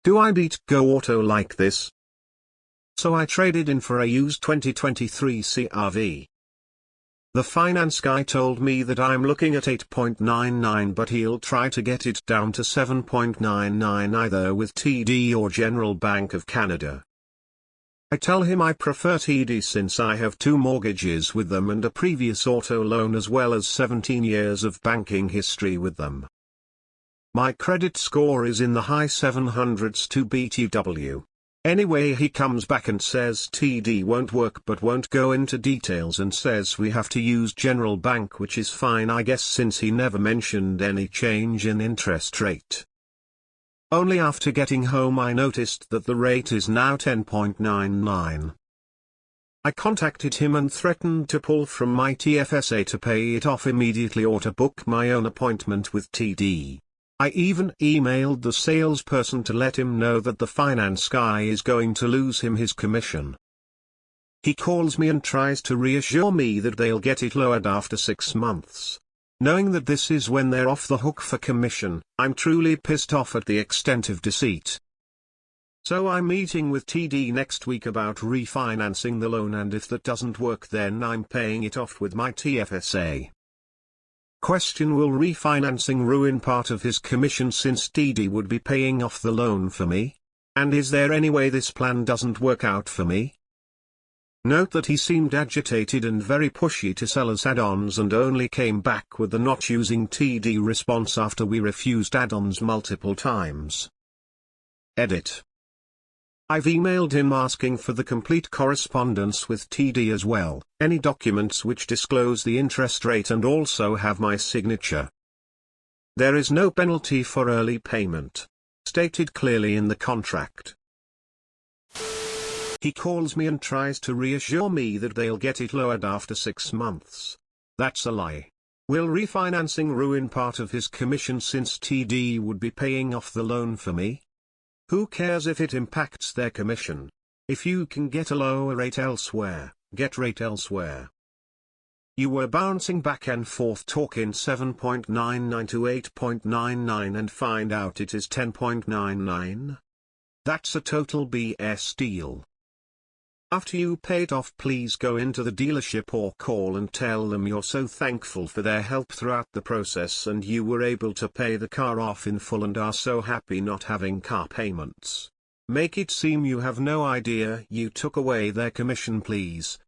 Do I beat Go Auto like this? So I traded in for a used 2023 CRV. The finance guy told me that I'm looking at 8.99, but he'll try to get it down to 7.99 either with TD or General Bank of Canada. I tell him I prefer TD since I have 2 mortgages with them and a previous auto loan as well as 17 years of banking history with them. My credit score is in the high 700s to BTW. Anyway, he comes back and says TD won't work but won't go into details and says we have to use General Bank, which is fine I guess since he never mentioned any change in interest rate. Only after getting home I noticed that the rate is now 10.99. I contacted him and threatened to pull from my TFSA to pay it off immediately or to book my own appointment with TD. I even emailed the salesperson to let him know that the finance guy is going to lose him his commission. He calls me and tries to reassure me that they'll get it lowered after 6 months. Knowing that this is when they're off the hook for commission, I'm truly pissed off at the extent of deceit. So I'm meeting with TD next week about refinancing the loan, and if that doesn't work then I'm paying it off with my TFSA. Question: will refinancing ruin part of his commission since TD would be paying off the loan for me? And is there any way this plan doesn't work out for me? Note that he seemed agitated and very pushy to sell us add-ons and only came back with the not using TD response after we refused add-ons multiple times. Edit. I've emailed him asking for the complete correspondence with TD as well, any documents which disclose the interest rate and also have my signature. There is no penalty for early payment, stated clearly in the contract. He calls me and tries to reassure me that they'll get it lowered after 6 months. That's a lie. Will refinancing ruin part of his commission since TD would be paying off the loan for me? Who cares if it impacts their commission? If you can get a lower rate elsewhere, get rate elsewhere. You were bouncing back and forth talking 7.99 to 8.99 and find out it is 10.99? That's a total BS deal. After you pay it off, please go into the dealership or call and tell them you're so thankful for their help throughout the process and you were able to pay the car off in full and are so happy not having car payments. Make it seem you have no idea you took away their commission, please.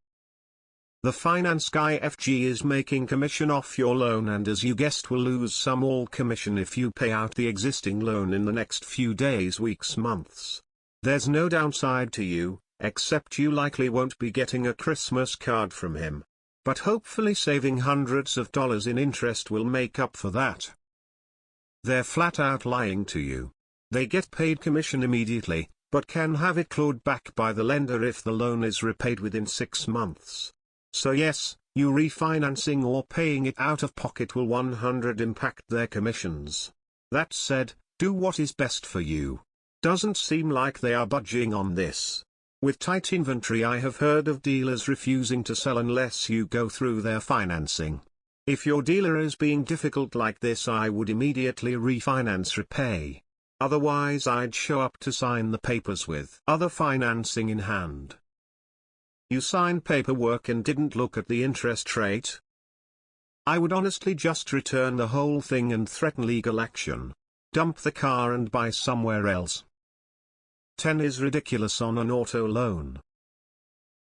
The finance guy FG is making commission off your loan and as you guessed will lose some all commission if you pay out the existing loan in the next few days, weeks, months. There's no downside to you, except you likely won't be getting a Christmas card from him. But hopefully saving hundreds of dollars in interest will make up for that. They're flat out lying to you. They get paid commission immediately, but can have it clawed back by the lender if the loan is repaid within 6 months. So yes, you refinancing or paying it out of pocket will 100% impact their commissions. That said, do what is best for you. Doesn't seem like they are budging on this. With tight inventory, I have heard of dealers refusing to sell unless you go through their financing. If your dealer is being difficult like this, I would immediately refinance repay. Otherwise I'd show up to sign the papers with other financing in hand. You signed paperwork and didn't look at the interest rate? I would honestly just return the whole thing and threaten legal action. Dump the car and buy somewhere else. 10 is ridiculous on an auto loan.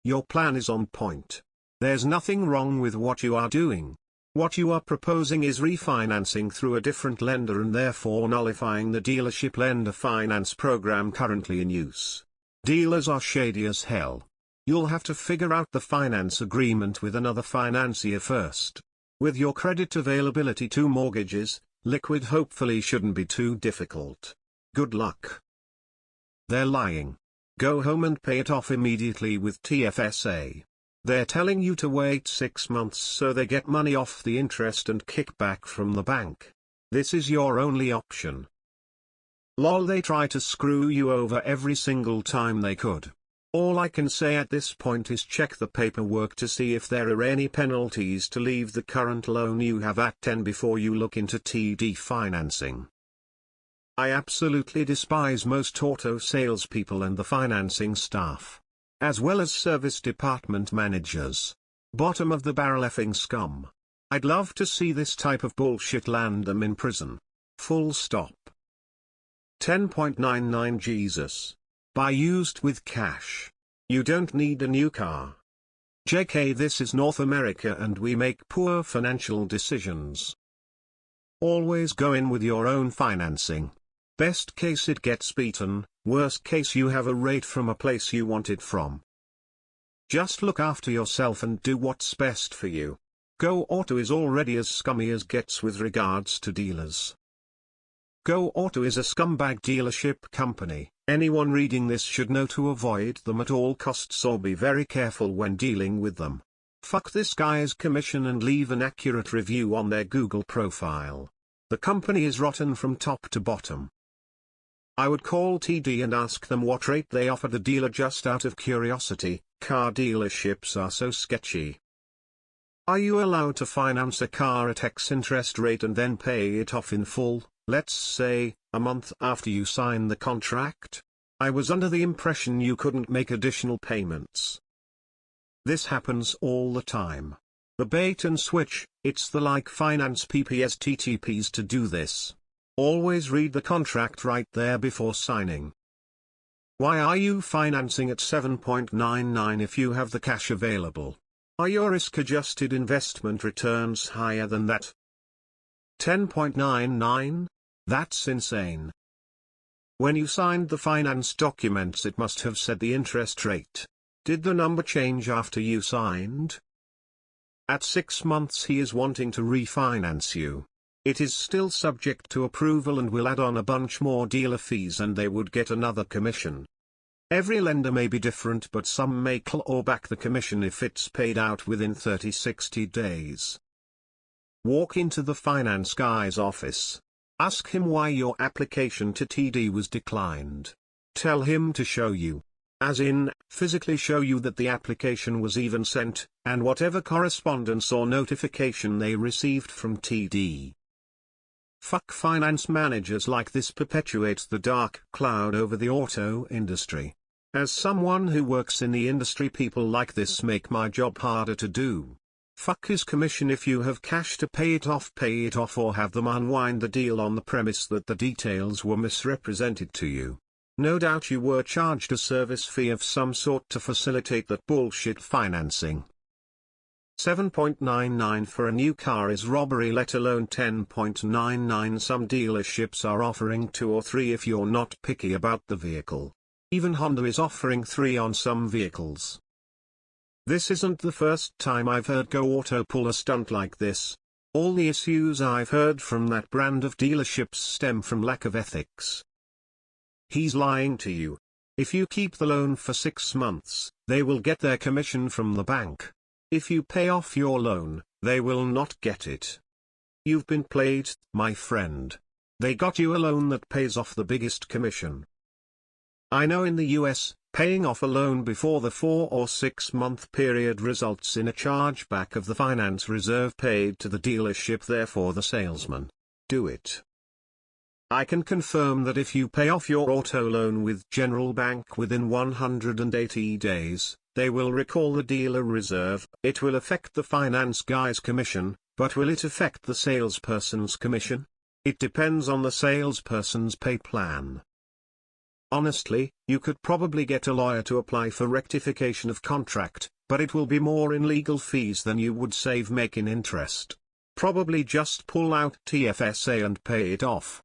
Your plan is on point. There's nothing wrong with what you are doing. What you are proposing is refinancing through a different lender and therefore nullifying the dealership lender finance program currently in use. Dealers are shady as hell. You'll have to figure out the finance agreement with another financier first. With your credit availability, 2 mortgages, liquid hopefully shouldn't be too difficult. Good luck. They're lying. Go home and pay it off immediately with TFSA. They're telling you to wait 6 months so they get money off the interest and kickback from the bank. This is your only option. Lol, they try to screw you over every single time they could. All I can say at this point is check the paperwork to see if there are any penalties to leave the current loan you have at 10 before you look into TD financing. I absolutely despise most auto salespeople and the financing staff, as well as service department managers. Bottom of the barrel effing scum. I'd love to see this type of bullshit land them in prison. Full stop. 10.99 Jesus. Buy used with cash. You don't need a new car. JK, this is North America and we make poor financial decisions. Always go in with your own financing. Best case it gets beaten, worst case you have a rate from a place you want it from. Just look after yourself and do what's best for you. Go Auto is already as scummy as gets with regards to dealers. Go Auto is a scumbag dealership company. Anyone reading this should know to avoid them at all costs or be very careful when dealing with them. Fuck this guy's commission and leave an accurate review on their Google profile. The company is rotten from top to bottom. I would call TD and ask them what rate they offer the dealer just out of curiosity. Car dealerships are so sketchy. Are you allowed to finance a car at X interest rate and then pay it off in full, let's say, a month after you sign the contract? I was under the impression you couldn't make additional payments. This happens all the time. The bait and switch, it's the like finance PPS TTPs to do this. Always read the contract right there before signing. Why are you financing at 7.99 if you have the cash available? Are your risk-adjusted investment returns higher than that? 10.99? That's insane. When you signed the finance documents it must have said the interest rate. Did the number change after you signed? At 6 months he is wanting to refinance you. It is still subject to approval and will add on a bunch more dealer fees and they would get another commission. Every lender may be different but some may claw back the commission if it's paid out within 30-60 days. Walk into the finance guy's office. Ask him why your application to TD was declined. Tell him to show you. As in, physically show you that the application was even sent, and whatever correspondence or notification they received from TD. Fuck finance managers like this perpetuates the dark cloud over the auto industry. As someone who works in the industry, people like this make my job harder to do. Fuck his commission. If you have cash to pay it off or have them unwind the deal on the premise that the details were misrepresented to you. No doubt you were charged a service fee of some sort to facilitate that bullshit financing. 7.99 for a new car is robbery, let alone 10.99. Some dealerships are offering 2 or 3 if you're not picky about the vehicle. Even Honda is offering 3 on some vehicles. This isn't the first time I've heard Go Auto pull a stunt like this. All the issues I've heard from that brand of dealerships stem from lack of ethics. He's lying to you. If you keep the loan for 6 months, they will get their commission from the bank. If you pay off your loan, they will not get it. You've been played, my friend. They got you a loan that pays off the biggest commission. I know in the US, paying off a loan before the 4 or 6 month period results in a chargeback of the finance reserve paid to the dealership, therefore the salesman. Do it. I can confirm that if you pay off your auto loan with General Bank within 180 days, they will recall the dealer reserve. It will affect the finance guy's commission, but will it affect the salesperson's commission? It depends on the salesperson's pay plan. Honestly, you could probably get a lawyer to apply for rectification of contract, but it will be more in legal fees than you would save making interest. Probably just pull out TFSA and pay it off.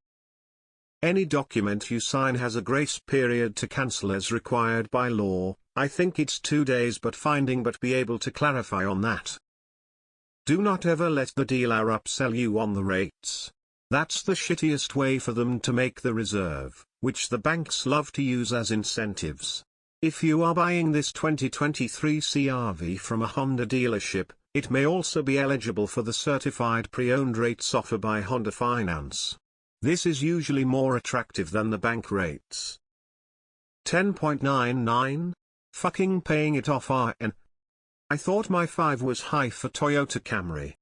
Any document you sign has a grace period to cancel as required by law. I think it's 2 days, but be able to clarify on that. Do not ever let the dealer upsell you on the rates. That's the shittiest way for them to make the reserve, which the banks love to use as incentives. If you are buying this 2023 CR-V from a Honda dealership, it may also be eligible for the certified pre-owned rates offered by Honda Finance. This is usually more attractive than the bank rates. 10.99? Fucking paying it off RN. I thought my 5 was high for Toyota Camry.